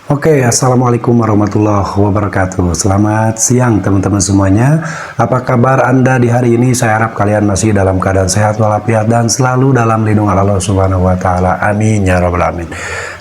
Assalamualaikum warahmatullahi wabarakatuh. Selamat siang teman-teman semuanya. Apa kabar Anda di hari ini? Saya harap kalian masih dalam keadaan sehat walafiat dan selalu dalam lindungan Allah Subhanahu wa taala. Amin ya rabbal alamin.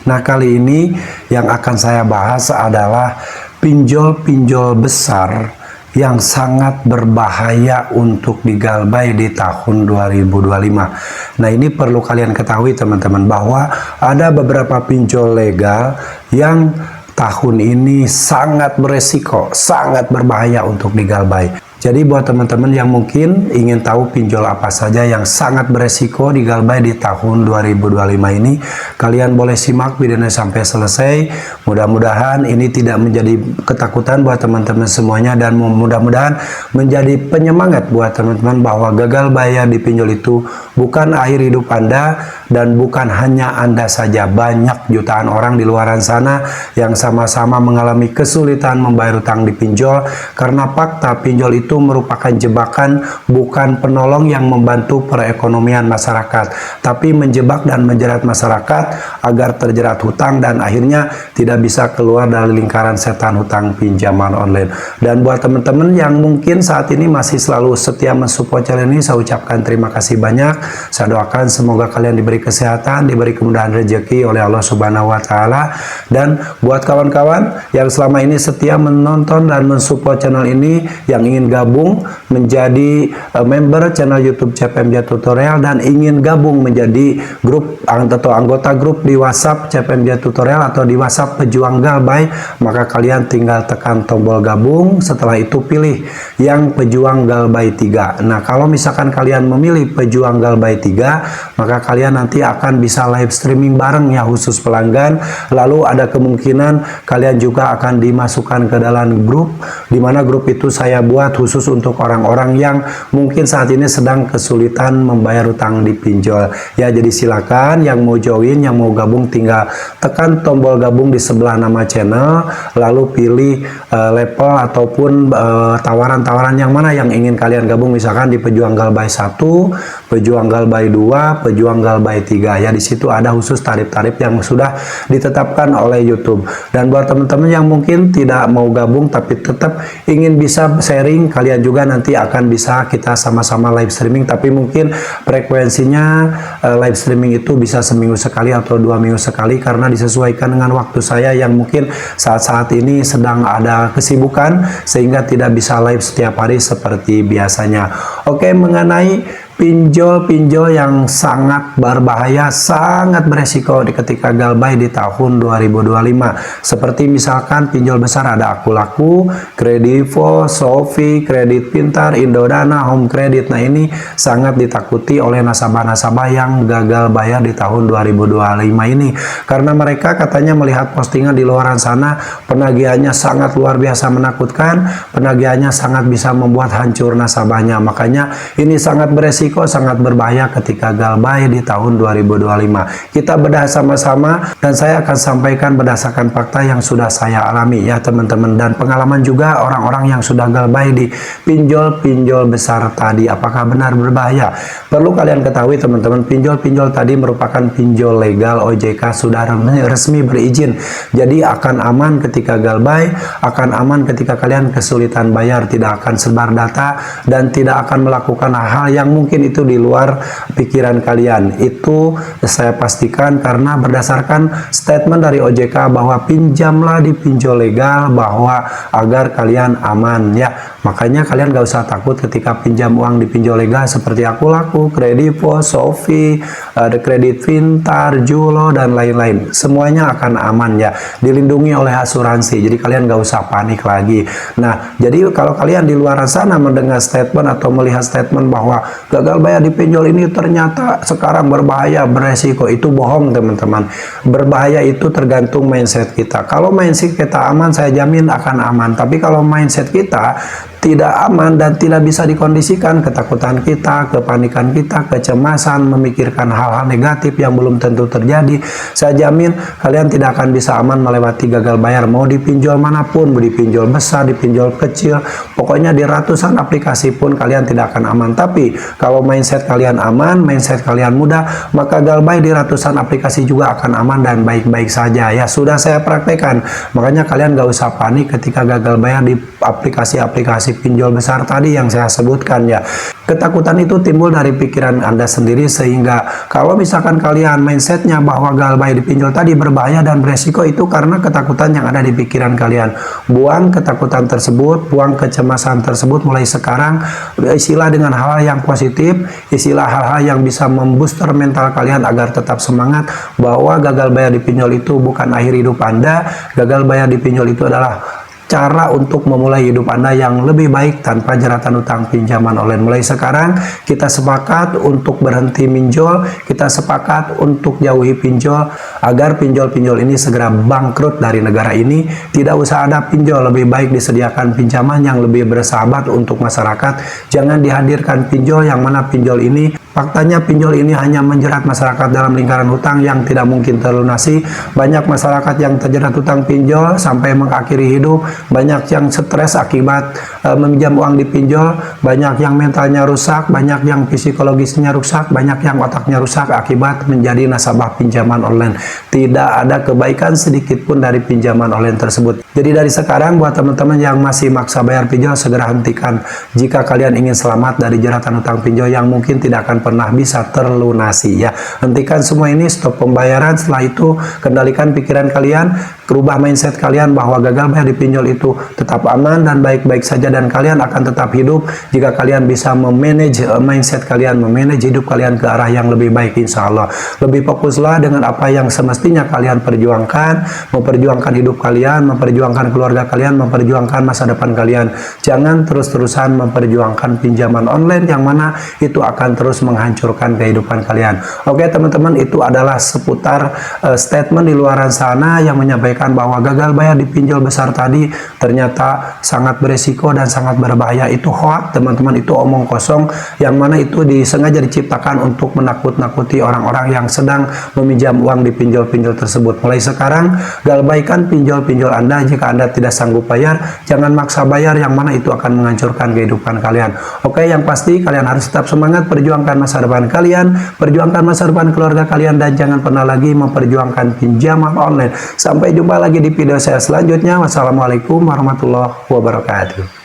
Nah, kali ini yang akan saya bahas adalah pinjol-pinjol besar yang sangat berbahaya untuk digalbay di tahun 2025. Nah, ini perlu kalian ketahui teman-teman, bahwa ada beberapa pinjol legal yang tahun ini sangat beresiko, sangat berbahaya untuk digalbay. Jadi buat teman-teman yang mungkin ingin tahu pinjol apa saja yang sangat beresiko digalbay di tahun 2025 ini, kalian boleh simak videonya sampai selesai. Mudah-mudahan ini tidak menjadi ketakutan buat teman-teman semuanya, dan mudah-mudahan menjadi penyemangat buat teman-teman bahwa gagal bayar di pinjol itu bukan akhir hidup Anda, dan bukan hanya Anda saja. Banyak jutaan orang di luaran sana yang sama-sama mengalami kesulitan membayar utang di pinjol, karena fakta pinjol itu merupakan jebakan, bukan penolong yang membantu perekonomian masyarakat, tapi menjebak dan menjerat masyarakat agar terjerat hutang dan akhirnya tidak bisa keluar dari lingkaran setan hutang pinjaman online. Dan buat teman-teman yang mungkin saat ini masih selalu setia mensupport channel ini, saya ucapkan terima kasih banyak. Saya doakan semoga kalian diberi kesehatan, diberi kemudahan rezeki oleh Allah Subhanahu wa taala. Dan buat kawan-kawan yang selama ini setia menonton dan mensupport channel ini, yang ingin gabung menjadi member channel YouTube CPMJ Tutorial dan ingin gabung menjadi grup atau anggota grup di WhatsApp CPMJ Tutorial atau di WhatsApp Pejuang Galbay, maka kalian tinggal tekan tombol gabung. Setelah itu pilih yang Pejuang Galbay 3. Nah, kalau misalkan kalian memilih Pejuang Galbay 3, maka kalian nanti akan bisa live streaming bareng ya, khusus pelanggan. Lalu ada kemungkinan kalian juga akan dimasukkan ke dalam grup, dimana grup itu saya buat khusus untuk orang-orang yang mungkin saat ini sedang kesulitan membayar utang di pinjol ya. Jadi silakan yang mau join, yang mau gabung, tinggal tekan tombol gabung di sebelah nama channel, lalu pilih level ataupun tawaran-tawaran yang mana yang ingin kalian gabung. Misalkan di Pejuang Galbay 1, Pejuang Galbay 2, Pejuang Galbay 3 ya. Di situ ada khusus tarif-tarif yang sudah ditetapkan oleh YouTube. Dan buat teman-teman yang mungkin tidak mau gabung tapi tetap ingin bisa sharing, kalian juga nanti akan bisa kita sama-sama live streaming, tapi mungkin frekuensinya live streaming itu bisa seminggu sekali atau 2 minggu sekali, karena disesuaikan dengan waktu saya yang mungkin saat-saat ini sedang ada kesibukan sehingga tidak bisa live setiap hari seperti biasanya. Mengenai pinjol-pinjol yang sangat berbahaya, sangat beresiko ketika galbay di tahun 2025. Seperti misalkan pinjol besar ada Akulaku, Kredivo, Sofi, Kredit Pintar, Indodana, Home Credit. Nah, ini sangat ditakuti oleh nasabah-nasabah yang gagal bayar di tahun 2025 ini, karena mereka katanya melihat postingan di luaran sana, penagihannya sangat luar biasa menakutkan, penagihannya sangat bisa membuat hancur nasabahnya. Makanya ini sangat beresiko, sangat berbahaya ketika galbay di tahun 2025. Kita bedah sama-sama dan saya akan sampaikan berdasarkan fakta yang sudah saya alami ya teman-teman, dan pengalaman juga orang-orang yang sudah galbay di pinjol-pinjol besar tadi. Apakah benar berbahaya? Perlu kalian ketahui teman-teman, pinjol-pinjol tadi merupakan pinjol legal, OJK sudah resmi berizin. Jadi akan aman ketika galbay, akan aman ketika kalian kesulitan bayar, tidak akan sebar data dan tidak akan melakukan hal yang mungkin itu di luar pikiran kalian. Itu saya pastikan karena berdasarkan statement dari OJK bahwa pinjamlah di pinjol legal, bahwa agar kalian aman ya. Makanya kalian gak usah takut ketika pinjam uang di pinjol legal seperti Akulaku, Kredivo, Sofi, ada Kredit Pintar, Julo dan lain-lain. Semuanya akan aman ya, dilindungi oleh asuransi. Jadi kalian gak usah panik lagi. Nah, jadi kalau kalian di luar sana mendengar statement atau melihat statement bahwa gagal bayar di pinjol ini ternyata sekarang berbahaya, beresiko, itu bohong teman-teman. Berbahaya itu tergantung mindset kita. Kalau mindset kita aman, saya jamin akan aman. Tapi kalau mindset kita tidak aman dan tidak bisa dikondisikan. Ketakutan kita, kepanikan kita, kecemasan, memikirkan hal-hal negatif yang belum tentu terjadi, saya jamin kalian tidak akan bisa aman melewati gagal bayar. Mau dipinjol manapun, mau dipinjol besar, dipinjol kecil, pokoknya di ratusan aplikasi pun kalian tidak akan aman. Tapi kalau mindset kalian aman, mindset kalian mudah, maka gagal bayar di ratusan aplikasi juga akan aman dan baik-baik saja. Ya, sudah saya praktekkan. Makanya kalian gak usah panik ketika gagal bayar di aplikasi-aplikasi pinjol besar tadi yang saya sebutkan ya. Ketakutan itu timbul dari pikiran Anda sendiri, sehingga kalau misalkan kalian mindsetnya bahwa gagal bayar di pinjol tadi berbahaya dan beresiko, itu karena ketakutan yang ada di pikiran kalian. Buang ketakutan tersebut, buang kecemasan tersebut mulai sekarang. Isilah dengan hal-hal yang positif, isilah hal-hal yang bisa membooster mental kalian agar tetap semangat bahwa gagal bayar di pinjol itu bukan akhir hidup Anda. Gagal bayar di pinjol itu adalah cara untuk memulai hidup Anda yang lebih baik tanpa jeratan utang pinjaman online. Mulai sekarang kita sepakat untuk berhenti minjol, kita sepakat untuk jauhi pinjol agar pinjol-pinjol ini segera bangkrut dari negara ini. Tidak usah ada pinjol, lebih baik disediakan pinjaman yang lebih bersahabat untuk masyarakat. Jangan dihadirkan pinjol yang mana pinjol ini faktanya pinjol ini hanya menjerat masyarakat dalam lingkaran hutang yang tidak mungkin terlunasi. Banyak masyarakat yang terjerat hutang pinjol sampai mengakhiri hidup, banyak yang stres akibat meminjam uang di pinjol, banyak yang mentalnya rusak, banyak yang psikologisnya rusak, banyak yang otaknya rusak akibat menjadi nasabah pinjaman online. Tidak ada kebaikan sedikit pun dari pinjaman online tersebut. Jadi dari sekarang buat teman-teman yang masih maksa bayar pinjol, segera hentikan. Jika kalian ingin selamat dari jeratan hutang pinjol yang mungkin tidak akan pernah bisa terlunasi ya. Hentikan semua ini, stop pembayaran. Setelah itu kendalikan pikiran kalian, rubah mindset kalian bahwa gagal bayar di pinjol itu tetap aman dan baik-baik saja, dan kalian akan tetap hidup jika kalian bisa memanage mindset kalian, memanage hidup kalian ke arah yang lebih baik insya Allah. Lebih fokuslah dengan apa yang semestinya kalian perjuangkan, memperjuangkan hidup kalian, memperjuangkan keluarga kalian, memperjuangkan masa depan kalian. Jangan terus-terusan memperjuangkan pinjaman online yang mana itu akan terus menghancurkan kehidupan kalian. Oke teman-teman, itu adalah seputar statement di luaran sana yang menyampaikan bahwa gagal bayar di pinjol besar tadi ternyata sangat beresiko dan sangat berbahaya. Itu hoax teman-teman, itu omong kosong yang mana itu disengaja diciptakan untuk menakut-nakuti orang-orang yang sedang meminjam uang di pinjol-pinjol tersebut. Mulai sekarang galbaikan pinjol-pinjol Anda. Jika Anda tidak sanggup bayar, jangan maksa bayar yang mana itu akan menghancurkan kehidupan kalian. Oke, yang pasti kalian harus tetap semangat perjuangkan masa depan kalian, perjuangkan masa depan keluarga kalian, dan jangan pernah lagi memperjuangkan pinjaman online. Sampai jumpa lagi di video saya selanjutnya. Wassalamualaikum warahmatullahi wabarakatuh.